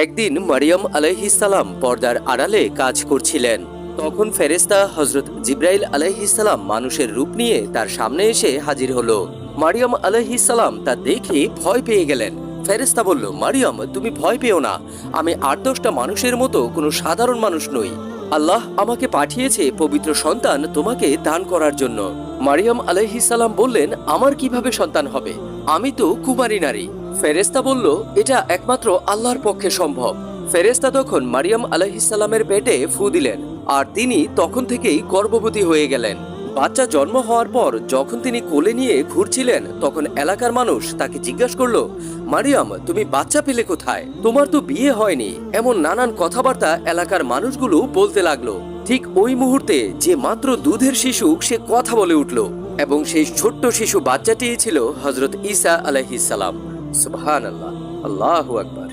একদিন মারিয়াম আলাইহিস সালাম পর্দার আড়ালে কাজ করছিলেন। তখন ফেরেশতা হযরত জিবরাইল আলাইহিস সালাম মানুষের রূপ নিয়ে তার সামনে এসে হাজির হলো। মারিয়াম আলাইহিস সালাম তা দেখে ভয় পেয়ে গেলেন। ফেরেশতা বলল, মারিয়াম, তুমি ভয় পেও না, আমি ৮-১০টা মানুষের মতো কোনো সাধারণ মানুষ নই। আল্লাহ আমাকে পাঠিয়েছে পবিত্র সন্তান তোমাকে দান করার জন্য। মারিয়াম আলাইহিস সালাম বললেন, আমার কিভাবে সন্তান হবে? আমি তো কুমারী নারী। ফেরেশতা বলল, এটা একমাত্র আল্লাহর পক্ষে সম্ভব। ফেরেশতা তখন মারিয়াম আলাইহিস সালামের পেটে ফু দিলেন, আর তিনি তখন থেকেই গর্ভবতী হয়ে গেলেন। বাচ্চা জন্ম হওয়ার পর যখন তিনি কোলে নিয়ে ঘুরছিলেন, তখন এলাকার মানুষ তাকে জিজ্ঞাসা করলো, মারিয়াম, তুমি বাচ্চা পেলে কোথায়? তোমার তো বিয়ে হয়নি। এমন নানান কথাবার্তা এলাকার মানুষগুলো বলতে লাগলো। ঠিক ওই মুহূর্তে যে মাত্র দুধের শিশু সে কথা বলে উঠল, এবং সেই ছোট্ট শিশু বাচ্চাটিই ছিল হযরত ঈসা আলাইহিস সালাম। সুবহানাল্লাহ, আল্লাহু আকবার।